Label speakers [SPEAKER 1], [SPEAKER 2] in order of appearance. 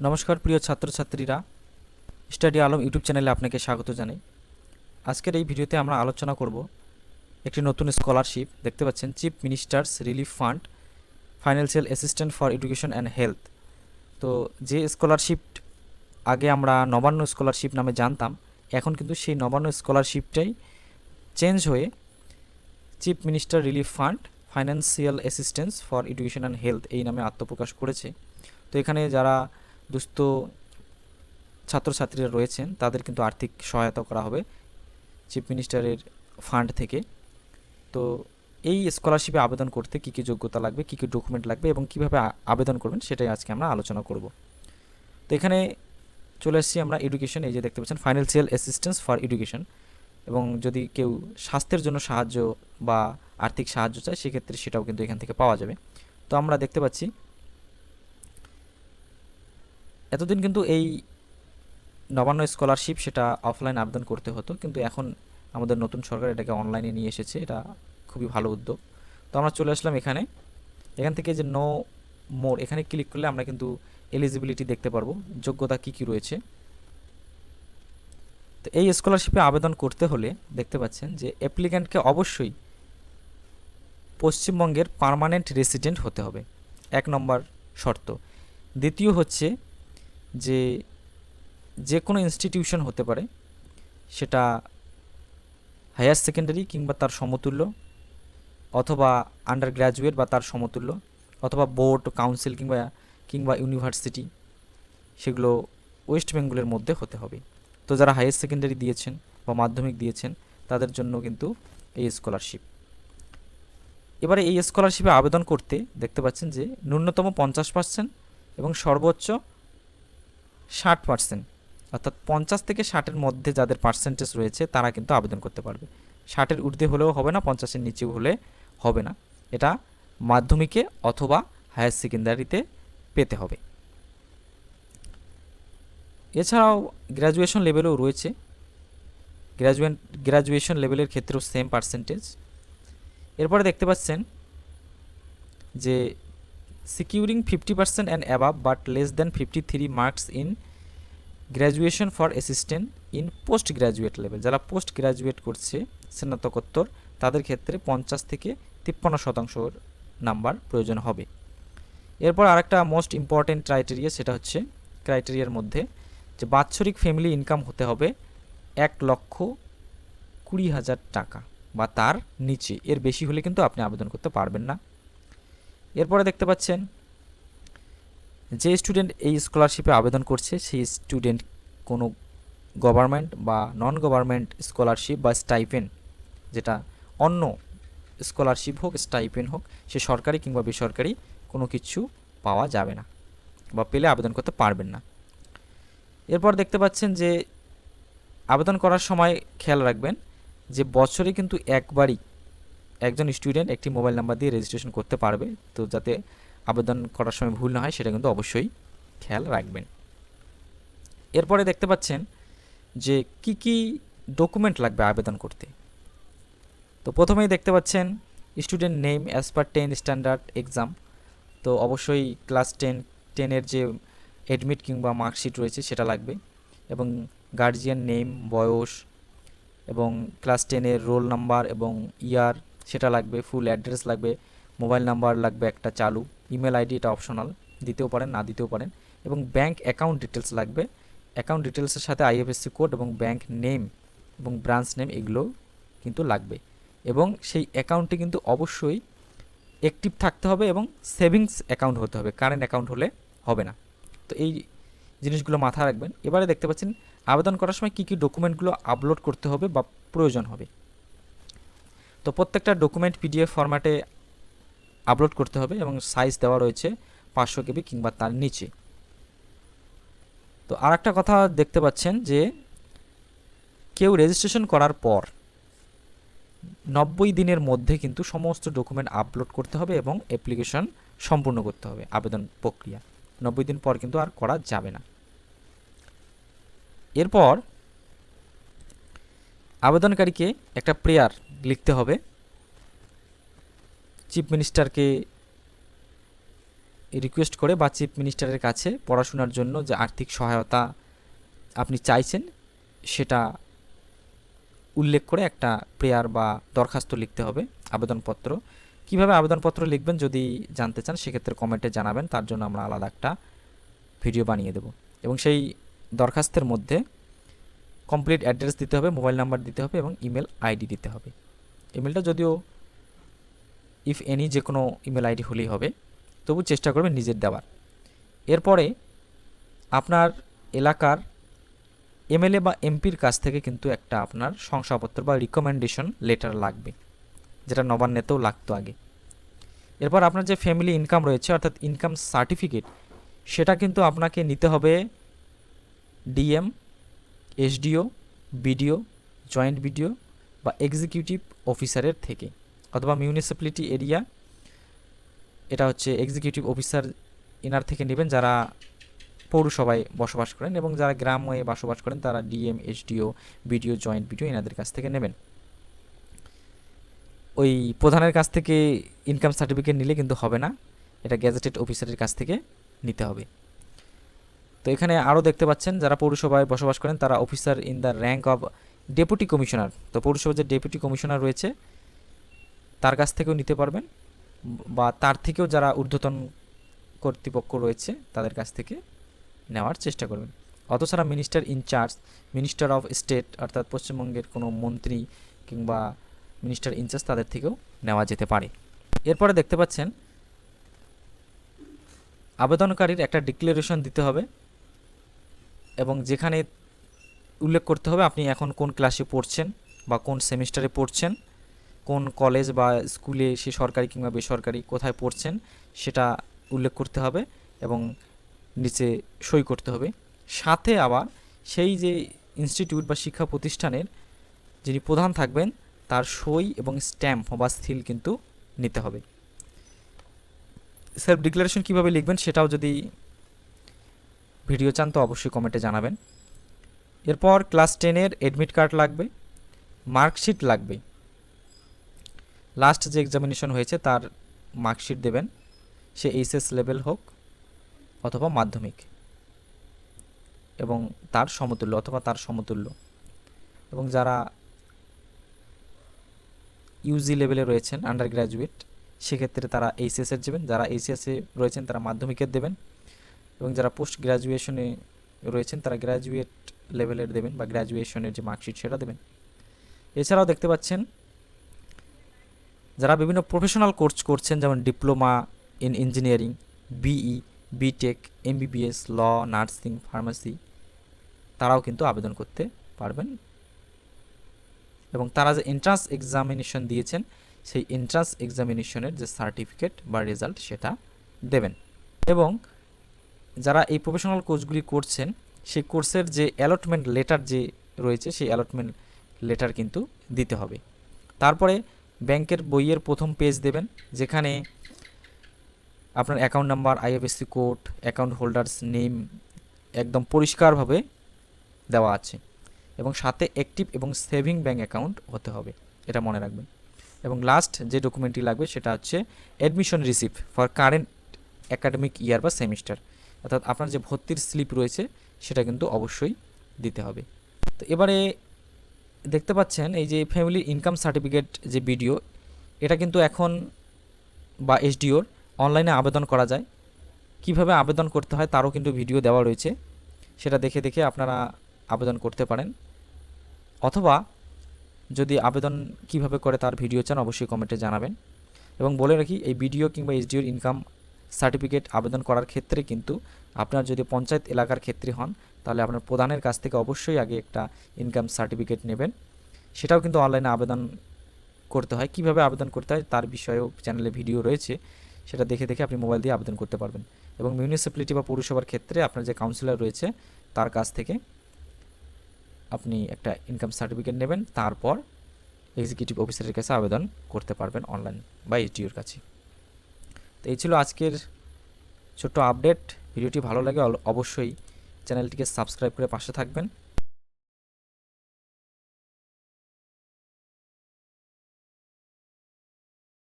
[SPEAKER 1] নমস্কার প্রিয় ছাত্রছাত্রীরা, স্টাডি আলম ইউটিউব চ্যানেলে আপনাকে স্বাগত জানাই। আজকের এই ভিডিওতে আমরা আলোচনা করব একটি নতুন স্কলারশিপ। দেখতে পাচ্ছেন chief ministers relief fund financial assistant for education and health. তো যে স্কলারশিপ আগে আমরা নবান্ন স্কলারশিপ নামে জানতাম, এখন কিন্তু সেই নবান্ন স্কলারশিপটাই চেঞ্জ হয়ে chief minister relief fund financial assistance for education and health এই নামে আত্মপ্রকাশ করেছে। তো এখানে যারা দুস্থ ছাত্রছাত্রীরা রয়েছেন তাদের কিন্তু আর্থিক সহায়তা করা হবে চিফ মিনিস্টারের ফান্ড থেকে। তো এই স্কলারশিপে আবেদন করতে কী কী যোগ্যতা লাগবে, কী কী ডকুমেন্ট লাগবে এবং কীভাবে আবেদন করবেন সেটাই আজকে আমরা আলোচনা করব। তো এখানে চলে এসেছি আমরা এডুকেশন, এই যে দেখতে পাচ্ছেন ফাইন্যান্সিয়াল অ্যাসিস্ট্যান্স ফর এডুকেশন। এবং যদি কেউ স্বাস্থ্যের জন্য সাহায্য বা আর্থিক সাহায্য চায় সেক্ষেত্রে সেটাও কিন্তু এখান থেকে পাওয়া যাবে। তো আমরা দেখতে পাচ্ছি এতদিন কিন্তু এই নবান্ন স্কলারশিপ সেটা অফলাইন আবেদন করতে হতো, কিন্তু এখন আমাদের নতুন সরকার এটাকে অনলাইনে নিয়ে এসেছে। এটা খুবই ভালো উদ্যোগ। তো আমরা চলে আসলাম এখান থেকে যে নো মোর এখানে ক্লিক করলে আমরা কিন্তু এলিজিবিলিটি দেখতে পারবো, যোগ্যতা কি কি রয়েছে। তো এই স্কলারশিপে আবেদন করতে হলে দেখতে পাচ্ছেন যে অ্যাপ্লিক্যান্টকে অবশ্যই পশ্চিমবঙ্গের পার্মানেন্ট রেসিডেন্ট হতে হবে, 1 নম্বর শর্ত। দ্বিতীয় হচ্ছে যে যে কোনো ইনস্টিটিউশন হতে পারে, সেটা হায়ার সেকেন্ডারি কিংবা তার সমতুল্য, অথবা আন্ডার গ্র্যাজুয়েট বা তার সমতুল্য, অথবা বোর্ড কাউন্সিল কিংবা ইউনিভার্সিটি, সেগুলো ওয়েস্ট বেঙ্গলের মধ্যে হতে হবে। তো যারা হায়ার সেকেন্ডারি দিয়েছেন বা মাধ্যমিক দিয়েছেন তাদের জন্য কিন্তু এই স্কলারশিপ। এবারে এই স্কলারশিপে আবেদন করতে দেখতে পাচ্ছেন যে ন্যূনতম 50% এবং সর্বোচ্চ 60%, অর্থাৎ 50 থেকে 60-এর মধ্যে যাদের পার্সেন্টেজ রয়েছে তারা কিন্তু আবেদন করতে পারবে। 60-এর ঊর্ধ্বে হলেও হবে না, 50-এর নিচেও হলে হবে না। এটা মাধ্যমিকে অথবা হায়ার সেকেন্ডারিতে পেতে হবে। এছাড়াও গ্র্যাজুয়েশন লেভেলেও রয়েছে, গ্র্যাজুয়েশন লেভেলের ক্ষেত্রেও সেম পার্সেন্টেজ। এরপরে দেখতে পাচ্ছেন যে securing 50% and above but less than 53 marks in graduation for assistant in post graduate level. যারা পোস্ট গ্র্যাজুয়েট করছে স্নাতকোত্তর, তাদের ক্ষেত্রে 50 থেকে 53% নাম্বার প্রয়োজন হবে। এরপর আরেকটা মোস্ট ইম্পর্টেন্ট ক্রাইটেরিয়া, সেটা হচ্ছে ক্রাইটেরিয়ার মধ্যে যে বাৎসরিক ফ্যামিলি ইনকাম হতে হবে 1,20,000 টাকা বা তার নিচে, এর বেশি হলে কিন্তু আপনি আবেদন করতে পারবেন না। এরপরে দেখতে পাচ্ছেন যে স্টুডেন্ট এই স্কলারশিপে আবেদন করছে সেই স্টুডেন্ট কোনো গভর্নমেন্ট বা নন গভর্নমেন্ট স্কলারশিপ বা স্টাইপেন্ড, যেটা অন্য স্কলারশিপ হোক স্টাইপেন্ড হোক, সে সরকারি কিংবা বেসরকারি কোনো কিছু পাওয়া যাবে না বা পেলে আবেদন করতে পারবেন না। এরপর দেখতে পাচ্ছেন যে আবেদন করার সময় খেয়াল রাখবেন যে বছরে কিন্তু একবারই একজন স্টুডেন্ট একটি মোবাইল নাম্বার দিয়ে রেজিস্ট্রেশন করতে পারবে। তো যাতে আবেদন করার সময় ভুল না হয় সেটা কিন্তু অবশ্যই খেয়াল রাখবেন। এরপরে দেখতে পাচ্ছেন যে কি কি ডকুমেন্ট লাগবে আবেদন করতে। তো প্রথমেই দেখতে পাচ্ছেন student name as per 10 standard exam. তো অবশ্যই ক্লাস 10-এর যে অ্যাডমিট কিংবা মার্কশিট রয়েছে সেটা লাগবে, এবং গার্জিয়ান নেম, বয়স এবং ক্লাস 10-এর রোল নাম্বার এবং ইয়ার সেটা লাগবে, ফুল অ্যাড্রেস লাগবে, মোবাইল নাম্বার লাগবে একটা চালু, ইমেল আইডি এটা অপশনাল, দিতেও পারেন না দিতেও পারেন, এবং ব্যাঙ্ক অ্যাকাউন্ট ডিটেলস লাগবে। অ্যাকাউন্ট ডিটেলসের সাথে আইএফএসসি কোড এবং ব্যাঙ্ক নেম এবং ব্রাঞ্চ নেম এগুলো কিন্তু লাগবে, এবং সেই অ্যাকাউন্টে কিন্তু অবশ্যই অ্যাক্টিভ থাকতে হবে এবং সেভিংস অ্যাকাউন্ট হতে হবে, কারেন্ট অ্যাকাউন্ট হলে হবে না। তো এই জিনিসগুলো মাথায় রাখবেন। এবারে দেখতে পাচ্ছেন আবেদন করার সময় কী কী ডকুমেন্টগুলো আপলোড করতে হবে বা প্রয়োজন হবে। তো প্রত্যেকটা ডকুমেন্ট পিডিএফ ফরম্যাটে আপলোড করতে হবে এবং সাইজ দেওয়া রয়েছে 500 কেবি কিংবা তার নিচে। তো আর একটা কথা দেখতে পাচ্ছেন যে কেউ রেজিস্ট্রেশন করার পর 90 দিনের মধ্যে কিন্তু সমস্ত ডকুমেন্ট আপলোড করতে হবে এবং অ্যাপ্লিকেশন সম্পূর্ণ করতে হবে। আবেদন প্রক্রিয়া 90 দিন পর কিন্তু আর করা যাবে না। এরপর আবেদনকারীকে একটা প্রেয়ার লিখতে হবে, চিফ মিনিস্টারকে রিকোয়েস্ট করে বা চিফ মিনিস্টারের কাছে পড়াশোনার জন্য যে আর্থিক সহায়তা আপনি চাইছেন সেটা উল্লেখ করে একটা প্রেয়ার বা দরখাস্ত লিখতে হবে, আবেদনপত্র। কিভাবে আবেদনপত্র লিখবেন যদি জানতে চান সেক্ষেত্রে কমেন্টে জানাবেন, তার জন্য আমরা আলাদা একটা ভিডিও বানিয়ে দেব। এবং সেই দরখাস্তের মধ্যে কমপ্লিট অ্যাড্রেস দিতে হবে, মোবাইল নাম্বার দিতে হবে এবং ইমেল আইডি দিতে হবে। ইমেলটা যদিও ইফ এনি যে কোনো ইমেল আইডি হলেই হবে, তবু চেষ্টা করবেন নিজের দেওয়ার। এরপরে আপনার এলাকার এমএলএ বা এমপির কাছ থেকে কিন্তু একটা আপনার শংসাপত্র বা রিকমেন্ডেশন লেটার লাগবে, যেটা নবান্নেতেও লাগতো আগে। এরপর আপনার যে ফ্যামিলি ইনকাম রয়েছে অর্থাৎ ইনকাম সার্টিফিকেট, সেটা কিন্তু আপনাকে নিতে হবে DM, SDO, BDO, joint BDO বা এক্সিকিউটিভ অফিসারের থেকে, অথবা মিউনিসিপ্যালিটি এরিয়া, এটা হচ্ছে এক্সিকিউটিভ অফিসার ইনার থেকে নেবেন যারা পৌরসভায় বসবাস করেন, এবং যারা গ্রামে বসবাস করেন তারা DM, SDO, BDO, joint BDO এনাদের কাছ থেকে নেবেন। ওই প্রধানের কাছ থেকে ইনকাম সার্টিফিকেট নিলে কিন্তু হবে না, এটা গ্যাজেটেড অফিসারের কাছ থেকে নিতে হবে। তো এখানে আরও দেখতে পাচ্ছেন যারা পৌরসভায় বসবাস করেন তারা officer in the rank of deputy commissioner, তো পৌরসভার যে ডেপুটি কমিশনার রয়েছে তার কাছ থেকেও নিতে পারবেন, বা তার থেকেও যারা ঊর্ধ্বতন কর্তৃপক্ষ রয়েছে তাদের কাছ থেকে নেওয়ার চেষ্টা করবেন। অথছাড়া minister incharge, minister of state অর্থাৎ পশ্চিমবঙ্গের কোনো মন্ত্রী কিংবা মিনিস্টার ইনচার্জ তাদের থেকেও নেওয়া যেতে পারে। এরপরে দেখতে পাচ্ছেন আবেদনকারীর একটা ডিক্লারেশন দিতে হবে, এবং যেখানে উল্লেখ করতে হবে আপনি এখন কোন ক্লাসে পড়ছেন বা কোন সেমিস্টারে পড়ছেন, কোন কলেজ বা স্কুলে, সে সরকারি কিংবা বেসরকারি, কোথায় পড়ছেন সেটা উল্লেখ করতে হবে এবং নিচে সই করতে হবে। সাথে আবার সেই যে ইনস্টিটিউট বা শিক্ষা প্রতিষ্ঠানের যিনি প্রধান থাকবেন তার সই এবং স্ট্যাম্প বা সিল কিন্তু নিতে হবে। সেলফ ডিক্লারেশন কীভাবে লিখবেন সেটাও যদি ভিডিও চান তো অবশ্যই কমেন্টে জানাবেন। এরপর ক্লাস 10-এর অ্যাডমিট কার্ড লাগবে, মার্কশিট লাগবে, লাস্ট যে এক্সামিনেশন হয়েছে তার মার্কশিট দেবেন, সে এইচএস লেভেল হোক অথবা মাধ্যমিক, এবং তার সমতুল্য অথবা তার সমতুল্য। এবং যারা ইউজি লেভেলে রয়েছেন আন্ডার গ্র্যাজুয়েট সেক্ষেত্রে তারা এইচএসের দেবেন, যারা এইচএসে রয়েছেন তারা মাধ্যমিকের দেবেন, এবং যারা পোস্ট গ্র্যাজুয়েশনে রয়েছেন তারা গ্র্যাজুয়েট লেভেলের দেবেন বা গ্র্যাজুয়েশনের যে মার্কশিট সেটা দেবেন। এছাড়াও দেখতে পাচ্ছেন যারা বিভিন্ন প্রফেশনাল কোর্স করছেন যেমন diploma in engineering, BE, BTech, MBBS, law, nursing, pharmacy, তারাও কিন্তু আবেদন করতে পারবেন। এবং তারা যে এন্ট্রান্স এক্সামিনেশন দিয়েছেন সেই এন্ট্রান্স এক্সামিনেশনের যে সার্টিফিকেট বা রেজাল্ট সেটা দেবেন। এবং যারা এই প্রফেশনাল কোর্সগুলি করছেন সেই কোর্সের যে অ্যালটমেন্ট লেটার যে রয়েছে সেই অ্যালটমেন্ট লেটার কিন্তু দিতে হবে। তারপরে ব্যাংকের বইয়ের প্রথম পেজ দেবেন, যেখানে আপনার account number, IFSC code, account holders name একদম পরিষ্কারভাবে দেওয়া আছে, এবং সাথে অ্যাক্টিভ এবং সেভিং ব্যাঙ্ক অ্যাকাউন্ট হতে হবে, এটা মনে রাখবেন। এবং লাস্ট যে ডকুমেন্টটি লাগবে সেটা হচ্ছে admission receipt for current academic ইয়ার বা সেমিস্টার, অর্থাৎ আপনার যে ভর্তির স্লিপ রয়েছে সেটা কিন্তু অবশ্যই দিতে হবে। তো এবারে দেখতে পাচ্ছেন এই যে ফ্যামিলি ইনকাম সার্টিফিকেট যে ভিডিও, এটা কিন্তু এখন বা এসডিওর অনলাইনে আবেদন করা যায়। কিভাবে আবেদন করতে হয় তারও কিন্তু ভিডিও দেওয়া রয়েছে, সেটা দেখে দেখে আপনারা আবেদন করতে পারেন, অথবা যদি আবেদন কিভাবে করে তার ভিডিও চান অবশ্যই কমেন্টে জানাবেন। এবং বলে রাখি এই ভিডিও কিংবা এসডিওর ইনকাম সার্টিফিকেট আবেদন করার ক্ষেত্রে কিন্তু আপনার যদি পঞ্চায়েত এলাকার ক্ষেত্রে হন তাহলে আপনার প্রধানের কাছ থেকে অবশ্যই আগে একটা ইনকাম সার্টিফিকেট নেবেন, সেটাও কিন্তু অনলাইনে আবেদন করতে হয়। কিভাবে আবেদন করতে হয় তার বিষয়েও চ্যানেলে ভিডিও রয়েছে, সেটা দেখে দেখে আপনি মোবাইল দিয়ে আবেদন করতে পারবেন। এবং মিউনিসিপ্যালিটি বা পৌরসভার ক্ষেত্রে আপনার যে কাউন্সিলর রয়েছে তার কাছ থেকে আপনি একটা ইনকাম সার্টিফিকেট নেবেন, তারপর এক্সিকিউটিভ অফিসারের কাছে আবেদন করতে পারবেন অনলাইন বা এসডিওর কাছে। তো এই ছিল আজকের ছোট্ট আপডেট। ভিডিওটি ভালো লাগে অবশ্যই চ্যানেলটিকে সাবস্ক্রাইব করে পাশে থাকবেন।